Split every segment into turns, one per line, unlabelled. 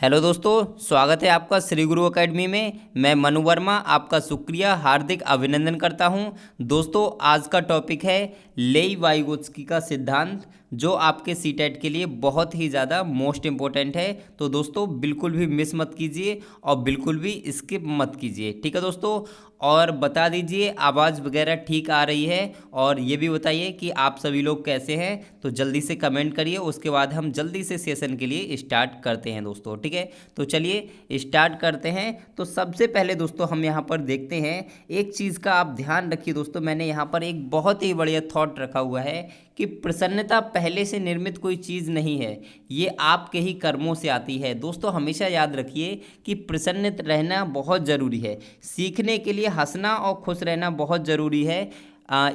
Hello दोस्तों, स्वागत है आपका श्री गुरु एकेडमी में। मैं मनु वर्मा आपका शुक्रिया हार्दिक अभिनंदन करता हूं। दोस्तों, आज का टॉपिक है लेई वाइगोत्स्की का सिद्धांत, जो आपके सीटेट के लिए बहुत ही ज़्यादा मोस्ट इम्पोर्टेंट है। तो दोस्तों, बिल्कुल भी मिस मत कीजिए और बिल्कुल भी स्किप मत कीजिए, ठीक है दोस्तों। और बता दीजिए आवाज़ वगैरह ठीक आ रही है, और ये भी बताइए कि आप सभी लोग कैसे हैं। तो जल्दी से कमेंट करिए, उसके बाद हम जल्दी से सेशन के लिए स्टार्ट करते हैं दोस्तों, ठीक है। तो चलिए स्टार्ट करते हैं। तो सबसे पहले दोस्तों हम यहाँ पर देखते हैं, एक चीज़ का आप ध्यान रखिए दोस्तों। मैंने यहाँ पर एक बहुत ही बढ़िया थॉट रखा हुआ है कि प्रसन्नता पहले से निर्मित कोई चीज़ नहीं है, ये आपके ही कर्मों से आती है। दोस्तों, हमेशा याद रखिए कि प्रसन्न रहना बहुत ज़रूरी है। सीखने के लिए हंसना और खुश रहना बहुत ज़रूरी है।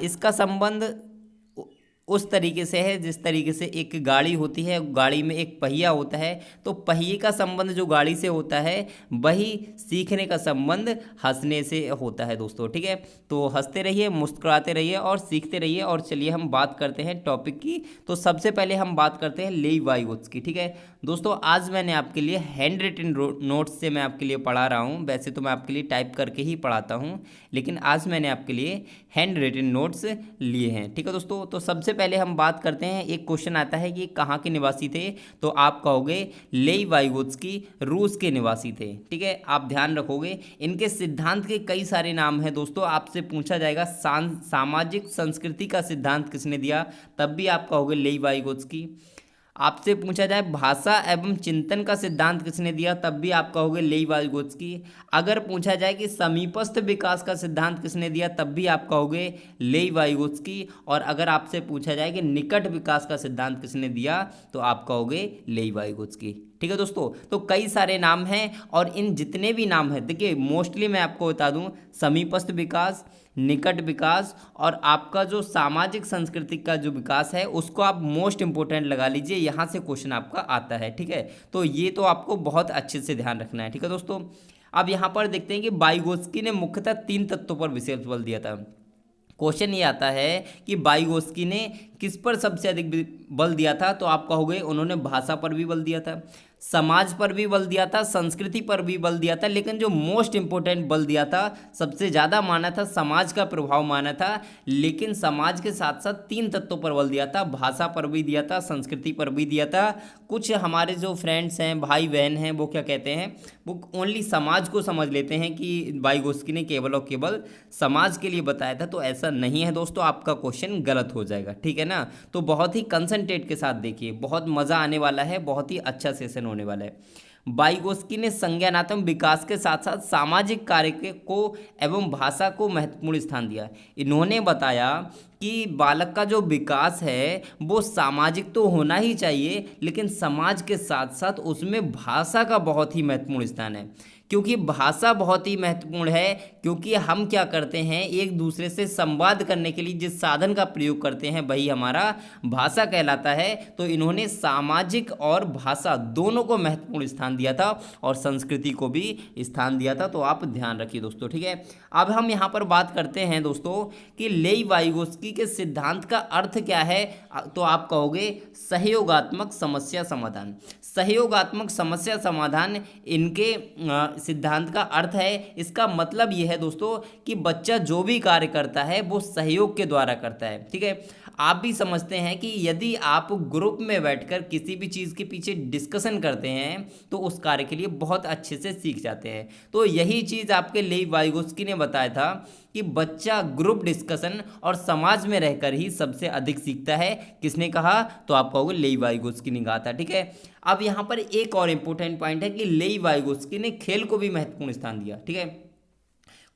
इसका संबंध उस तरीके से है जिस तरीके से एक गाड़ी होती है, गाड़ी में एक पहिया होता है, तो पहिए का संबंध जो गाड़ी से होता है, वही सीखने का संबंध हंसने से होता है दोस्तों, ठीक है। तो हंसते रहिए, मुस्कुराते रहिए और सीखते रहिए। और चलिए हम बात करते हैं टॉपिक की। तो सबसे पहले हम बात करते हैं लेई वाइगोत्स्की की, ठीक है दोस्तों। आज मैंने आपके लिए हैंड रिटन नोट्स से मैं आपके लिए पढ़ा रहा हूँ। वैसे तो मैं आपके लिए टाइप करके ही पढ़ाता हूँ, लेकिन आज मैंने आपके लिए हैंड रिटन नोट्स लिए हैं, ठीक है दोस्तों। तो सबसे पहले हम बात करते हैं, एक क्वेश्चन आता है कि कहाँ के निवासी थे, तो आप कहोगे लेई वाइगोत्स्की रूस के निवासी थे, ठीक है। आप ध्यान रखोगे, इनके सिद्धांत के कई सारे नाम हैं दोस्तों। आपसे पूछा जाएगा सामाजिक संस्कृति का सिद्धांत किसने दिया, तब भी आप कहोगे लेई वाइगोत्स्की। आपसे पूछा जाए भाषा एवं चिंतन का सिद्धांत किसने दिया, तब भी आप कहोगे लेई वाइगोत्स्की। अगर पूछा जाए कि समीपस्थ विकास का सिद्धांत किसने दिया, तब भी आप कहोगे लेई वाइगोत्स्की। और अगर आपसे पूछा जाए कि निकट विकास का सिद्धांत किसने दिया, तो आप कहोगे लेई वाइगोत्स्की, ठीक है दोस्तों। तो कई सारे नाम हैं, और इन जितने भी नाम हैं, देखिए मोस्टली मैं आपको बता दूं, समीपस्थ विकास, निकट विकास और आपका जो सामाजिक सांस्कृतिक का जो विकास है, उसको आप मोस्ट इंपोर्टेंट लगा लीजिए। यहाँ से क्वेश्चन आपका आता है, ठीक है। तो ये तो आपको बहुत अच्छे से ध्यान रखना है, ठीक है दोस्तों। अब यहाँ पर देखते हैं कि वाइगोत्स्की ने मुख्यतः 3 तत्वों पर विशेष बल दिया था। क्वेश्चन ये आता है कि वाइगोत्स्की ने किस पर सबसे अधिक बल दिया था, तो आप कहोगे उन्होंने भाषा पर भी बल दिया था, समाज पर भी बल दिया था, संस्कृति पर भी बल दिया था, लेकिन जो मोस्ट इंपोर्टेंट बल दिया था, सबसे ज़्यादा माना था, समाज का प्रभाव माना था। लेकिन समाज के साथ साथ 3 तत्वों पर बल दिया था, भाषा पर भी दिया था, संस्कृति पर भी दिया था। कुछ हमारे जो फ्रेंड्स हैं, भाई बहन हैं, वो क्या कहते हैं, वो ओनली समाज को समझ लेते हैं कि वाइगोत्स्की ने केवल और केवल समाज के लिए बताया था। तो ऐसा नहीं है दोस्तों, आपका क्वेश्चन गलत हो जाएगा, ठीक है ना। तो बहुत ही कंसंट्रेट के साथ देखिए, बहुत मज़ा आने वाला है, बहुत ही अच्छा सेशन होने वाला है। वाइगोत्स्की ने संज्ञानात्मक विकास के साथ साथ सामाजिक कार्य को एवं भाषा को महत्वपूर्ण स्थान दिया। इन्होंने बताया कि बालक का जो विकास है वो सामाजिक तो होना ही चाहिए, लेकिन समाज के साथ साथ उसमें भाषा का बहुत ही महत्वपूर्ण स्थान है। क्योंकि भाषा बहुत ही महत्वपूर्ण है, क्योंकि हम क्या करते हैं, एक दूसरे से संवाद करने के लिए जिस साधन का प्रयोग करते हैं, वही हमारा भाषा कहलाता है। तो इन्होंने सामाजिक और भाषा दोनों को महत्वपूर्ण स्थान दिया था, और संस्कृति को भी स्थान दिया था। तो आप ध्यान रखिए दोस्तों, ठीक है। अब हम यहाँ पर बात करते हैं दोस्तों कि लेई वाइगोत्स्की के सिद्धांत का अर्थ क्या है, तो आप कहोगे सहयोगात्मक समस्या समाधान। सहयोगात्मक समस्या समाधान इनके सिद्धांत का अर्थ है। इसका मतलब यह है दोस्तों कि बच्चा जो भी कार्य करता है वो सहयोग के द्वारा करता है, ठीक है। आप भी समझते हैं कि यदि आप ग्रुप में बैठकर किसी भी चीज़ के पीछे डिस्कशन करते हैं, तो उस कार्य के लिए बहुत अच्छे से सीख जाते हैं। तो यही चीज़ आपके लेई वाइगोत्स्की ने बताया था कि बच्चा ग्रुप डिस्कशन और समाज में रहकर ही सबसे अधिक सीखता है। किसने कहा, तो आप कहोगे लेई वाइगोत्स्की ने कहा था, ठीक है। अब यहाँ पर एक और इम्पोर्टेंट पॉइंट है कि लेई वाइगोत्स्की ने खेल को भी महत्वपूर्ण स्थान दिया, ठीक है।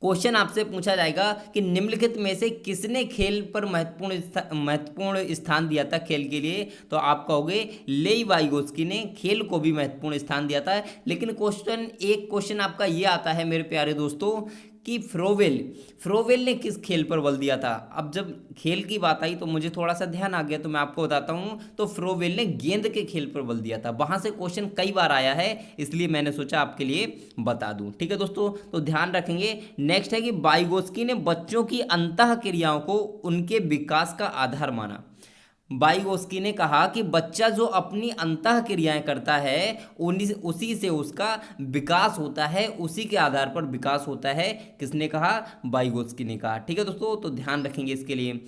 क्वेश्चन आपसे पूछा जाएगा कि निम्नलिखित में से किसने खेल पर महत्वपूर्ण स्थान दिया था खेल के लिए, तो आप कहोगे लेई वाइगोत्स्की ने खेल को भी महत्वपूर्ण स्थान दिया था। लेकिन एक क्वेश्चन आपका ये आता है मेरे प्यारे दोस्तों कि फ्रोवेल ने किस खेल पर बल दिया था। अब जब खेल की बात आई तो मुझे थोड़ा सा ध्यान आ गया, तो मैं आपको बताता हूँ। तो फ्रोवेल ने गेंद के खेल पर बल दिया था। वहाँ से क्वेश्चन कई बार आया है, इसलिए मैंने सोचा आपके लिए बता दूँ, ठीक है दोस्तों। तो ध्यान रखेंगे। नेक्स्ट है कि वाइगोत्स्की ने बच्चों की अंतः क्रियाओं को उनके विकास का आधार माना। वाइगोत्स्की ने कहा कि बच्चा जो अपनी अंतः क्रियाएं करता है उसी से उसका विकास होता है, उसी के आधार पर विकास होता है। किसने कहा? वाइगोत्स्की ने कहा। ठीक है दोस्तों, तो ध्यान रखेंगे इसके लिए।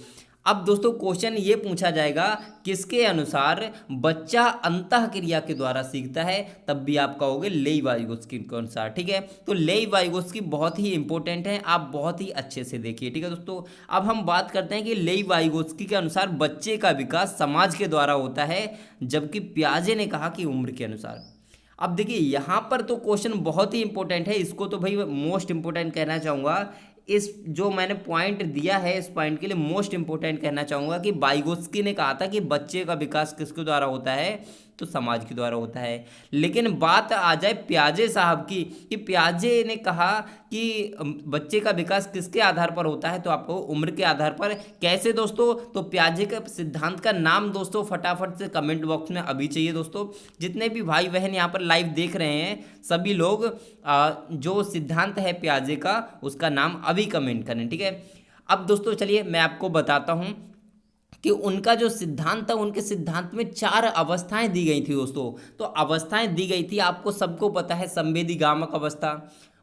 अब दोस्तों क्वेश्चन ये पूछा जाएगा किसके अनुसार बच्चा अंतः क्रिया के द्वारा सीखता है, तब भी आप कहोगे लेई वाइगोत्स्की के अनुसार। ठीक है, तो लेई वाइगोत्स्की बहुत ही इंपॉर्टेंट है, आप बहुत ही अच्छे से देखिए। ठीक है दोस्तों, अब हम बात करते हैं कि लेई वाइगोत्स्की के अनुसार बच्चे का विकास समाज के द्वारा होता है, जबकि पियाजे ने कहा कि उम्र के अनुसार। अब देखिए यहाँ पर तो क्वेश्चन बहुत ही इंपॉर्टेंट है, इसको तो भाई मोस्ट इंपॉर्टेंट कहना चाहूँगा। इस जो मैंने पॉइंट दिया है इस पॉइंट के लिए मोस्ट इंपॉर्टेंट कहना चाहूँगा कि वाइगोत्स्की ने कहा था कि बच्चे का विकास किसके द्वारा होता है, तो समाज के द्वारा होता है। लेकिन बात आ जाए प्याजे साहब की कि प्याजे ने कहा कि बच्चे का विकास किसके आधार पर होता है, तो आपको उम्र के आधार पर। कैसे दोस्तों? तो प्याजे का सिद्धांत का नाम दोस्तों फटाफट से कमेंट बॉक्स में अभी चाहिए दोस्तों। जितने भी भाई बहन यहाँ पर लाइव देख रहे हैं सभी लोग जो सिद्धांत है प्याजे का उसका नाम अभी कमेंट करें। ठीक है, अब दोस्तों चलिए मैं आपको बताता हूँ कि उनका जो सिद्धांत था, उनके सिद्धांत में 4 अवस्थाएं दी गई थी दोस्तों। तो अवस्थाएं दी गई थी, आपको सबको पता है, संवेदीगामक अवस्था,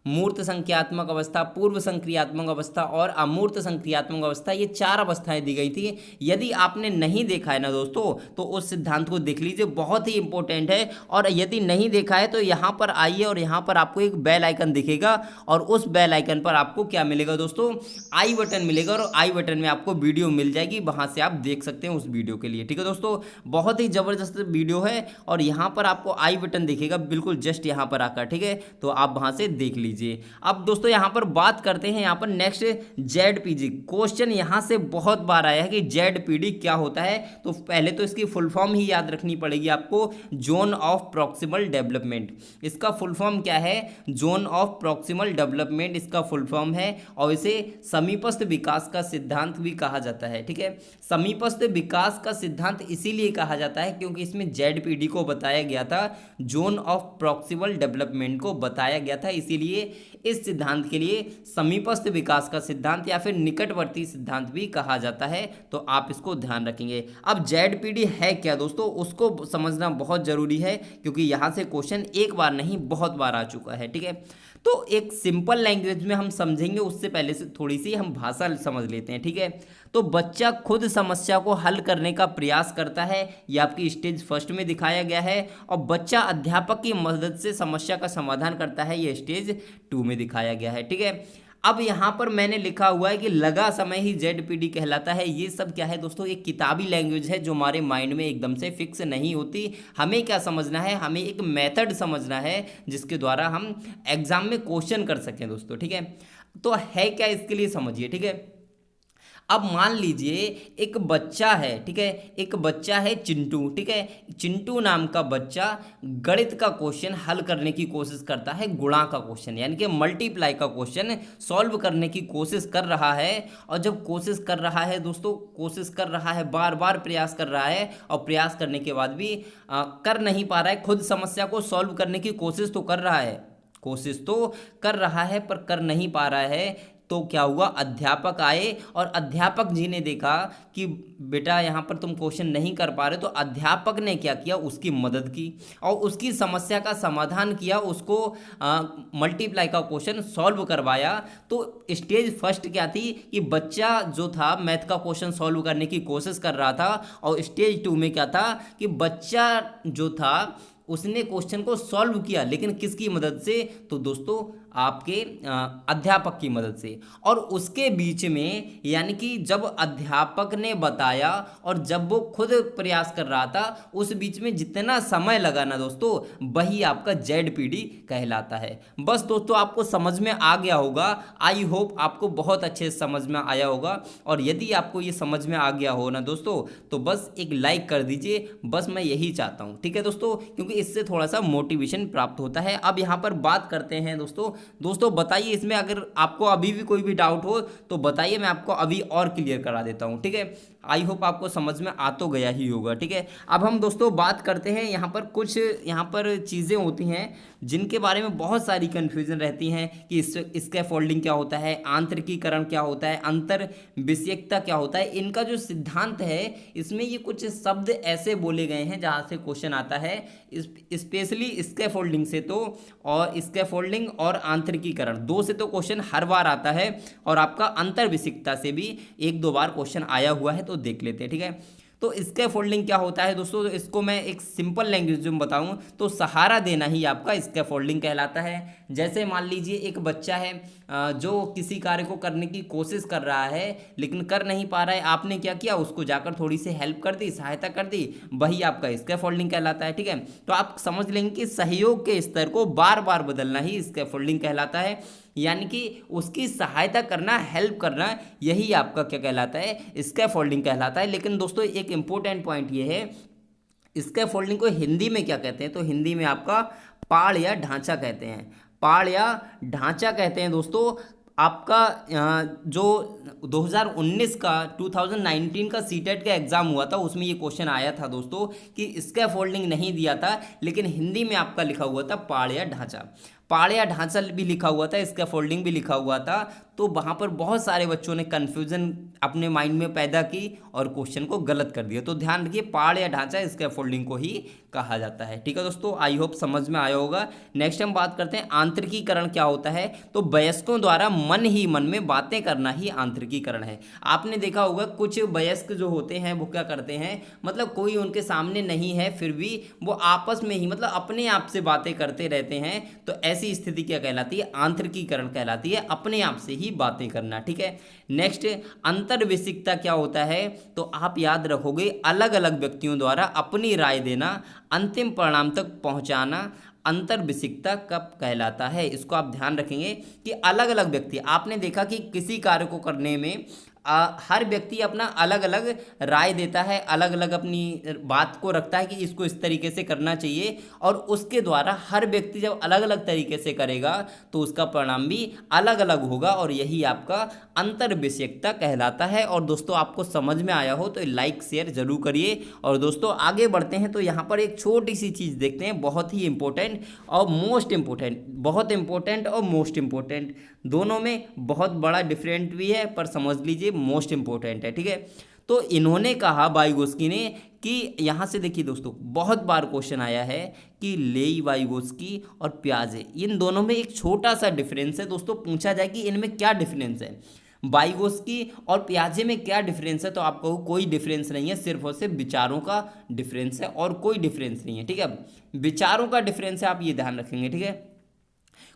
मूर्त संक्रियात्मक अवस्था, पूर्व संक्रियात्मक अवस्था और अमूर्त संक्रियात्मक अवस्था। ये 4 अवस्थाएं दी गई थी। यदि आपने नहीं देखा है ना दोस्तों, तो उस सिद्धांत को देख लीजिए, बहुत ही इंपॉर्टेंट है। और यदि नहीं देखा है तो यहाँ पर आइए और यहाँ पर आपको एक बेल आइकन दिखेगा और उस बेल आइकन पर आपको क्या मिलेगा दोस्तों? आई बटन मिलेगा और आई बटन में आपको वीडियो मिल जाएगी, वहाँ से आप देख सकते हैं उस वीडियो के लिए। ठीक है दोस्तों, बहुत ही ज़बरदस्त वीडियो है और यहाँ पर आपको आई बटन दिखेगा बिल्कुल जस्ट यहाँ पर आकर। ठीक है, तो आप वहाँ से देख लीजिए। अब दोस्तों यहाँ पर बात करते हैं, यहाँ पर नेक्स्ट जेडपीडी क्वेश्चन यहाँ से बहुत बार आया है कि जेडपीडी क्या होता है। तो पहले तो इसकी फुल फॉर्म ही याद रखनी पड़ेगी आपको, जोन ऑफ प्रॉक्सिमल डेवलपमेंट। इसका फुल फॉर्म क्या है? जोन ऑफ प्रॉक्सिमल डेवलपमेंट इसका फुल फॉर्म है और इसे समीपस्थ विकास का सिद्धांत भी कहा जाता है। ठीक है, समीपस्थ विकास का सिद्धांत इसीलिए कहा जाता है क्योंकि इसमें जेडपीडी को बताया गया था, जोन ऑफ प्रॉक्सिमल डेवलपमेंट को बताया गया था, इसीलिए इस सिद्धांत के लिए समीपस्थ विकास का सिद्धांत या फिर निकटवर्ती सिद्धांत भी कहा जाता है। तो आप इसको ध्यान रखेंगे। अब जेडपीडी है क्या दोस्तों, उसको समझना बहुत जरूरी है क्योंकि यहां से क्वेश्चन एक बार नहीं बहुत बार आ चुका है। ठीक है, तो एक सिंपल लैंग्वेज में हम समझेंगे, उससे पहले से थोड़ी सी हम भाषा समझ लेते हैं। ठीक है, तो बच्चा खुद समस्या को हल करने का प्रयास करता है, ये आपकी स्टेज फर्स्ट में दिखाया गया है। और बच्चा अध्यापक की मदद से समस्या का समाधान करता है, ये स्टेज 2 में दिखाया गया है। ठीक है, अब यहाँ पर मैंने लिखा हुआ है कि लगा समय ही जेडपीडी कहलाता है। ये सब क्या है दोस्तों? एक किताबी लैंग्वेज है जो हमारे माइंड में एकदम से फिक्स नहीं होती। हमें क्या समझना है? हमें एक मेथड समझना है जिसके द्वारा हम एग्जाम में क्वेश्चन कर सकें दोस्तों। ठीक है, तो है क्या इसके लिए समझिए। ठीक है, अब मान लीजिए एक बच्चा है। ठीक है, एक बच्चा है चिंटू। ठीक है, चिंटू नाम का बच्चा गणित का क्वेश्चन हल करने की कोशिश करता है, गुणा का क्वेश्चन यानी कि मल्टीप्लाई का क्वेश्चन सॉल्व करने की कोशिश कर रहा है। और जब कोशिश कर रहा है दोस्तों, कोशिश कर रहा है, बार बार प्रयास कर रहा है और प्रयास करने के बाद भी कर नहीं पा रहा है, खुद समस्या को सॉल्व करने की कोशिश तो कर रहा है, कोशिश तो कर रहा है पर कर नहीं पा रहा है। तो क्या हुआ? अध्यापक आए और अध्यापक जी ने देखा कि बेटा यहाँ पर तुम क्वेश्चन नहीं कर पा रहे, तो अध्यापक ने क्या किया? उसकी मदद की और उसकी समस्या का समाधान किया, उसको मल्टीप्लाई का क्वेश्चन सॉल्व करवाया। तो स्टेज फर्स्ट क्या थी कि बच्चा जो था मैथ का क्वेश्चन सॉल्व करने की कोशिश कर रहा था, और स्टेज 2 में क्या था कि बच्चा जो था उसने क्वेश्चन को सॉल्व किया, लेकिन किसकी मदद से? तो दोस्तों आपके अध्यापक की मदद से। और उसके बीच में यानी कि जब अध्यापक ने बताया और जब वो खुद प्रयास कर रहा था, उस बीच में जितना समय लगा ना दोस्तों, वही आपका जेडपीडी कहलाता है। बस दोस्तों आपको समझ में आ गया होगा, आई होप आपको बहुत अच्छे से समझ में आया होगा। और यदि आपको ये समझ में आ गया हो ना दोस्तों, तो बस एक लाइक कर दीजिए, बस मैं यही चाहता हूँ। ठीक है दोस्तों, क्योंकि इससे थोड़ा सा मोटिवेशन प्राप्त होता है। अब यहाँ पर बात करते हैं दोस्तों दोस्तों बताइए, इसमें अगर आपको अभी भी कोई भी डाउट हो तो बताइए, मैं आपको अभी और क्लियर करा देता हूँ, ठीक है। आई होप आपको समझ में आ तो गया ही होगा, ठीक है। अब हम दोस्तों बात करते हैं, यहाँ पर कुछ यहाँ पर चीज़ें होती हैं जिनके बारे में बहुत सारी कन्फ्यूजन रहती हैं कि स्कैफोल्डिंग क्या होता है, आंतरिकीकरण क्या होता है, अंतर विषयकता क्या होता है। इनका जो सिद्धांत है इसमें ये कुछ शब्द ऐसे बोले गए हैं जहाँ से क्वेश्चन आता है, स्पेशली स्कैफोल्डिंग से तो, और स्कैफोल्डिंग और आंतरिकीकरण दो से तो क्वेश्चन हर बार आता है, और आपका अंतर विषयकता से भी एक दो बार क्वेश्चन आया हुआ है, तो देख लेते हैं, ठीक है। तो स्कैफोल्डिंग क्या होता है दोस्तों, तो इसको मैं एक सिंपल लैंग्वेज में बताऊं तो सहारा देना ही आपका स्कैफोल्डिंग कहलाता है। जैसे मान लीजिए एक बच्चा है जो किसी कार्य को करने की कोशिश कर रहा है लेकिन कर नहीं पा रहा है, आपने क्या किया, उसको जाकर थोड़ी सी हेल्प कर दी, सहायता कर दी, वही आपका स्कैफोल्डिंग कहलाता है, ठीक है। तो आप समझ लेंगे कि सहयोग के स्तर को बार बार बदलना ही स्कैफोल्डिंग कहलाता है, यानी कि उसकी सहायता करना, हेल्प करना, यही आपका क्या कहलाता है, स्कैफोल्डिंग कहलाता है। लेकिन दोस्तों एक इंपॉर्टेंट पॉइंट ये है, स्कैफोल्डिंग को हिंदी में क्या कहते हैं, तो हिंदी में आपका पाड़ या ढांचा कहते हैं, पाड़ या ढांचा कहते हैं दोस्तों। आपका जो 2019 का 2019 का सीटेट का एग्जाम हुआ था उसमें ये क्वेश्चन आया था दोस्तों कि स्कैफोल्डिंग नहीं दिया था, लेकिन हिंदी में आपका लिखा हुआ था पाड़ या ढांचा, पाड़ या ढांचा भी लिखा हुआ था, स्कैफोल्डिंग भी लिखा हुआ था। तो वहाँ पर बहुत सारे बच्चों ने कन्फ्यूजन अपने माइंड में पैदा की और क्वेश्चन को गलत कर दिया। तो ध्यान रखिए, पाड़ या ढांचा स्कैफोल्डिंग को ही कहा जाता है, ठीक है दोस्तों। आई होप समझ में आया होगा। नेक्स्ट हम बात करते हैं आंतरिकीकरण क्या होता है। तो वयस्कों द्वारा मन ही मन में बातें करना ही आंतरिकीकरण है। आपने देखा होगा कुछ वयस्क जो होते हैं वो क्या करते हैं, मतलब कोई उनके सामने नहीं है फिर भी वो आपस में ही मतलब अपने आप से बातें करते रहते हैं, तो ऐसी स्थिति क्या कहलाती है, आंतरिकीकरण कहलाती है, अपने आप से ही बातें करना, ठीक है। नेक्स्ट अंतर्विषयकता क्या होता है, तो आप याद रखोगे अलग अलग व्यक्तियों द्वारा अपनी राय देना, अंतिम परिणाम तक पहुंचाना अंतर्विषयकता कब कहलाता है। इसको आप ध्यान रखेंगे कि अलग अलग व्यक्ति, आपने देखा कि किसी कार्य को करने में हर व्यक्ति अपना अलग अलग राय देता है, अलग अलग अपनी बात को रखता है कि इसको इस तरीके से करना चाहिए, और उसके द्वारा हर व्यक्ति जब अलग अलग तरीके से करेगा तो उसका परिणाम भी अलग अलग होगा, और यही आपका अंतर्विषयकता कहलाता है। और दोस्तों आपको समझ में आया हो तो लाइक शेयर जरूर करिए। और दोस्तों आगे बढ़ते हैं, तो यहाँ पर एक छोटी सी चीज़ देखते हैं, बहुत ही इंपॉर्टेंट और मोस्ट इंपॉर्टेंट, बहुत इंपॉर्टेंट और मोस्ट इंपॉर्टेंट, दोनों में बहुत बड़ा डिफरेंट भी है, पर समझ लीजिए मोस्ट इंपॉर्टेंट है, ठीक है। तो इन्होंने कहा, वाइगोस्की ने, कि यहाँ से देखिए दोस्तों बहुत बार क्वेश्चन आया है कि लेई वाइगोस्की और पियाजे, इन दोनों में एक छोटा सा डिफरेंस है दोस्तों। पूछा जाए कि इनमें क्या डिफरेंस है, वाइगोस्की और पियाजे में क्या डिफरेंस है, तो आप कहो कोई डिफरेंस नहीं है, सिर्फ और सिर्फ विचारों का डिफरेंस है, और कोई डिफरेंस नहीं है, ठीक है। विचारों का डिफरेंस है, आप ये ध्यान रखेंगे, ठीक है।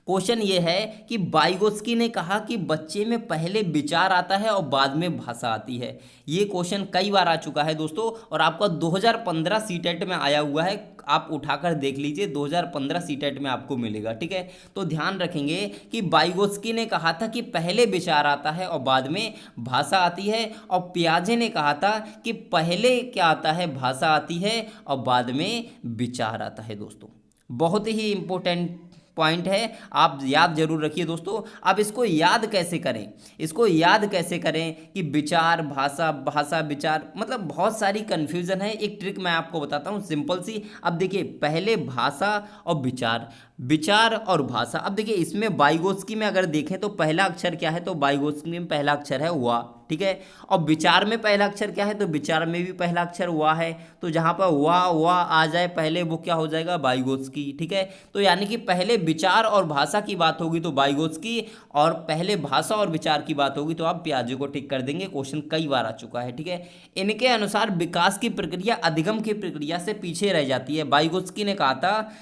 क्वेश्चन ये है कि वाइगोस्की ने कहा कि बच्चे में पहले विचार आता है और बाद में भाषा आती है। ये क्वेश्चन कई बार आ चुका है दोस्तों, और आपका 2015 सीटेट में आया हुआ है, आप उठाकर देख लीजिए, 2015 सीटेट में आपको मिलेगा, ठीक है। तो ध्यान रखेंगे कि वाइगोस्की ने कहा था कि पहले विचार आता है और बाद में भाषा आती है, और पियाजे ने कहा था कि पहले क्या आता है, भाषा आती है और बाद में विचार आता है दोस्तों। बहुत ही इंपॉर्टेंट पॉइंट है, आप याद जरूर रखिए दोस्तों। अब इसको याद कैसे करें, इसको याद कैसे करें कि विचार, भाषा, भाषा, विचार, मतलब बहुत सारी कन्फ्यूजन है। एक ट्रिक मैं आपको बताता हूँ सिंपल सी। अब देखिए, पहले भाषा और विचार, विचार और भाषा। अब देखिए इसमें वाइगोस्की में अगर देखें तो पहला अक्षर क्या है, तो वाइगोस्की में पहला अक्षर है वा, ठीक है। और विचार में पहला अक्षर क्या है, तो विचार में भी पहला अक्षर वा है। तो जहाँ पर वा आ जाए पहले, वो क्या हो जाएगा, वाइगोस्की, ठीक है। तो यानी कि पहले विचार और भाषा की बात होगी तो वाइगोस्की, और पहले भाषा और विचार की बात होगी तो आप पियाजे को टिक कर देंगे। क्वेश्चन कई बार आ चुका है, ठीक है। इनके अनुसार विकास की प्रक्रिया अधिगम की प्रक्रिया से पीछे रह जाती है। वाइगोस्की ने कहा था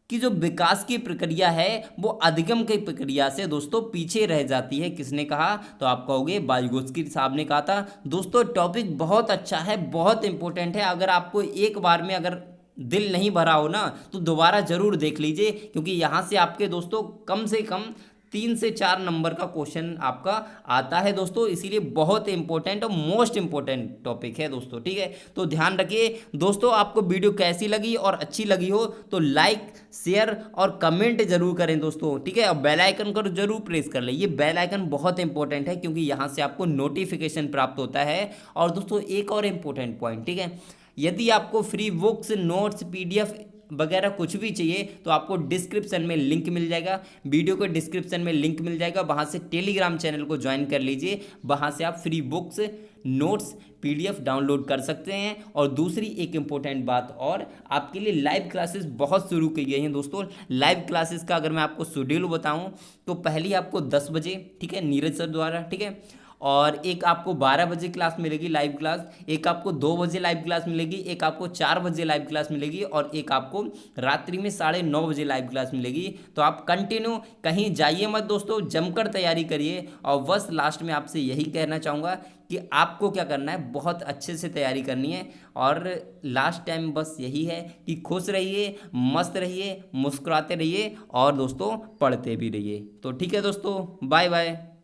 कि जो विकास की प्रक्रिया है वो अधिगम की प्रक्रिया से दोस्तों पीछे रह जाती है। किसने कहा, तो आप कहोगे वाइगोस्की साहब ने कहा था। दोस्तों टॉपिक बहुत अच्छा है, बहुत इंपॉर्टेंट है। अगर आपको एक बार में अगर दिल नहीं भरा हो ना, तो दोबारा जरूर देख लीजिए, क्योंकि यहाँ से आपके दोस्तों कम से कम 3 से 4 नंबर का क्वेश्चन आपका आता है दोस्तों, इसीलिए बहुत इंपॉर्टेंट और मोस्ट इंपॉर्टेंट टॉपिक है दोस्तों, ठीक है। तो ध्यान रखिए दोस्तों, आपको वीडियो कैसी लगी और अच्छी लगी हो तो लाइक शेयर और कमेंट जरूर करें दोस्तों, ठीक है। और बेल आइकन को जरूर प्रेस कर लें, ये बेल आइकन बहुत इंपॉर्टेंट है क्योंकि यहाँ से आपको नोटिफिकेशन प्राप्त होता है। और दोस्तों एक और इंपॉर्टेंट पॉइंट, ठीक है, यदि आपको फ्री बुक्स, नोट्स, पीडीएफ वगैरह कुछ भी चाहिए तो आपको डिस्क्रिप्शन में लिंक मिल जाएगा, वीडियो के डिस्क्रिप्शन में लिंक मिल जाएगा, वहाँ से टेलीग्राम चैनल को ज्वाइन कर लीजिए, वहाँ से आप free books, notes, PDF download कर सकते हैं। और दूसरी एक इम्पोर्टेंट बात और, आपके लिए लाइव क्लासेस बहुत शुरू की गई हैं दोस्तों। लाइव क्लासेस का अगर मैं आपको शेड्यूल बताऊं तो पहली आपको 10 बजे, ठीक है, नीरज सर द्वारा, ठीक है, और एक आपको 12 बजे क्लास मिलेगी लाइव क्लास, एक आपको 2 बजे लाइव क्लास मिलेगी, एक आपको 4 बजे लाइव क्लास मिलेगी और एक आपको रात्रि में 9:30 बजे लाइव क्लास मिलेगी। तो आप कंटिन्यू कहीं जाइए मत दोस्तों, जमकर तैयारी करिए। और बस लास्ट में आपसे यही कहना चाहूँगा कि आपको क्या करना है, बहुत अच्छे से तैयारी करनी है। और लास्ट टाइम बस यही है कि खुश रहिए, मस्त रहिए, मुस्कुराते रहिए और दोस्तों पढ़ते भी रहिए। तो ठीक है दोस्तों, बाय बाय।